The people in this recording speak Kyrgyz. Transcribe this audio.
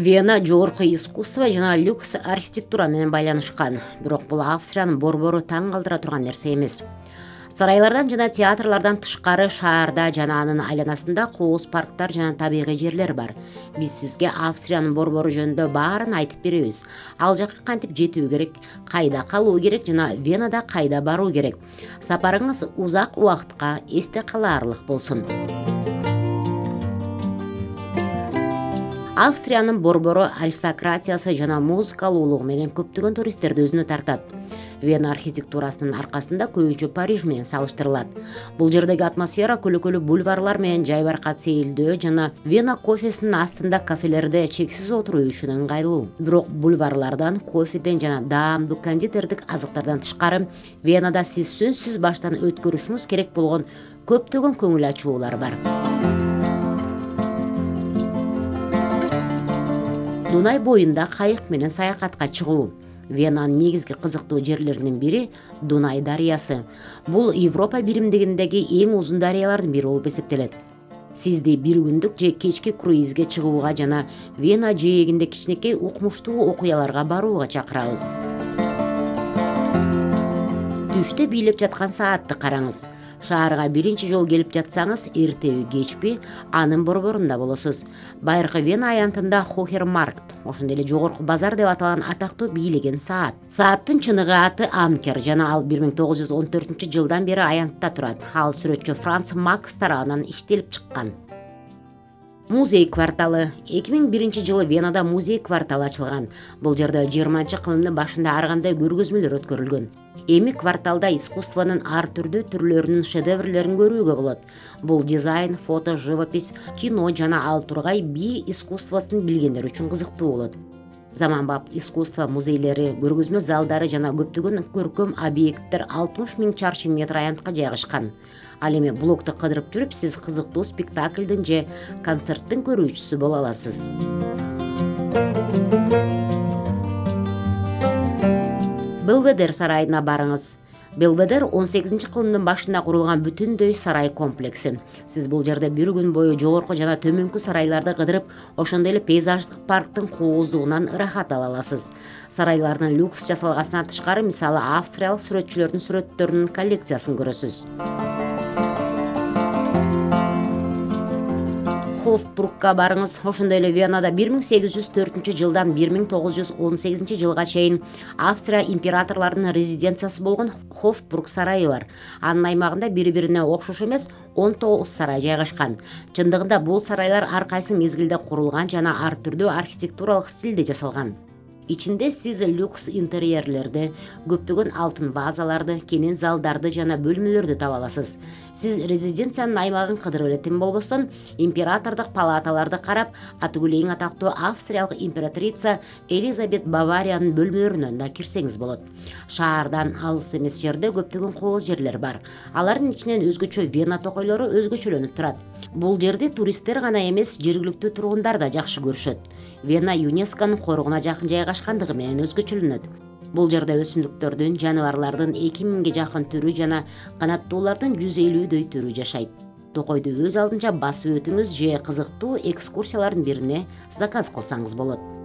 Вена жогорку искусство жана люкс архитектура менен байланышкан. Бирок бул Австриянын борбору таң калтыра турган нерсе эмес. Сарайлардан жана театрлардан тышкары шаарда жана анын айланасында кооз парктар жана табигый жерлер бар. Биз сизге Австриянын борбору жөнүндө баарын айтып беребиз. Ал жакка кантип жетүү керек, кайда калуу керек жана Венада кайда баруу керек. Сапарыңыз узак убакытка эсте калаарлык болсун. Австриянын борбору аристократиясы жана музыкалуулугу менен көптөгөн туристтерди өзүнө тартат. Вена архитектурасынын аркасында көбүнчө Париж менен салыштырылат. Бул жердеги атмосфера көлөкөлүү бульварлар менен жайбаркат сейилдөө жана Вена кофесинин астында кафелерде чексиз отуруу үчүн ыңгайлуу. Бирок бульварлардан, кофеден жана даамдуу кондитердик азыктардан тышкары Венада сиз сөзсүз баштан өткөрүшүңүз керек болгон көптөгөн көңүл ачуулар бар. Дунай боюнда кайык менен саякатка чыгуу. Венанын негизги кызыктуу жерлеринин бири Дунай дарыясы. Бул Европа биримдигиндеги эң узун дарыялардын бири болуп эсептелет. Сизди бир күндүк же кечки круизге чыгууга жана Вена жээгинде кичинекей укмуштуу окуяларга барууга чакырабыз. Түштө бийлеп жаткан саатты караңыз. Шаарга биринчи жолу келип жатсаңыз, эртеби кечпи анын борборунда болосуз. Байыркы Вена аянтында Хохермаркт, ошондой эле жогорку базар деп аталган атактуу бийлеген саат. Сааттын чыныгы аты Анкер жана ал 1914-жылдан бери аянтта турат. Ал сүрөтчү Франц Макс тарабынан иштелип чыккан. Музей кварталы. 2001-жылы Венада музей кварталы ачылган. Бул жерде 20-кылымдын башында ар кандай көргөзмөлөр өткөрүлгөн. Эми кварталда искусствонун ар түрдүү түрлөрүнүн шедеврлерин көрүүгө болот. Бул дизайн, фото, живопись, кино жана ал тургай би искусствосын билгендер үчүн кызыктуу болот. Заманбап искусство музейлери, көргөзмө залдары жана көптөгөн көркөм объекттер 60 000 чарчы метр аянтка жайгашкан. Ал эми блогду кыдырып жүрүп, сиз кызыктуу спектаклдин же концерттин көрүүчүсү боло аласыз. Белведер сарайына барыңыз. Белведер 18-кылымдын башында курулган бүтүндөй сарай комплекси. Сиз бул жерде бир күн бою жогорку жана төмөнкү сарайларды кыдырып, ошондой эле пейзаждык парктын кооздугунан ырахат ала аласыз. Сарайлардын люкс жасалгасынан тышкары, мисалы австриялык сүрөтчүлөрдүн сүрөттөрүнүн коллекциясын көрөсүз. Хофбургка барыңыз. Ошондой эле Венада 1804-жылдан 1918-жылга чейин Австрия императорлорунун резиденциясы болгон Хофбург сарайы бар. Анын аймагында бири-бирине окшош эмес 19 сарай жайгашкан. Чындыгында бул сарайлар ар кайсы мезгилде курулган жана ар түрдүү архитектуралык стилде жасалган. Ичинде сиз люкс интерьерлерди, көптөгөн алтын вазаларды, кенен залдарды жана бөлмөлөрдү таба аласыз. Сиз резиденциянын аймагын кыдырып электен болбостон, императордук палаталарды карап, атүгүл эң атактуу австриялык императрица Элизабет Бавариянын бөлмөлөрүнө да кирсеңиз болот. Шаардан алыс эмес жерде көптөгөн кооз жерлер бар. Алардын ичинен өзгөчө Вена токойлору өзгөчөлөнүп турат. Бул жерди туристтер гана эмес, жергиликтүү тургундар да жакшы көрүшөт. Вена ЮНЕСКОнун коргуна жакын жайгашкандыгы менен өзгөчөлөнөт. Бул жерде өсүмдүктөрдүн, жаныбарлардын 2000ге жакын түрү жана канаттуулардын 150дөй түрү жашайт. Токойду өз алдынча басып өтүңүз же кызыктуу экскурсиялардын бирине заказ кылсаңыз болот.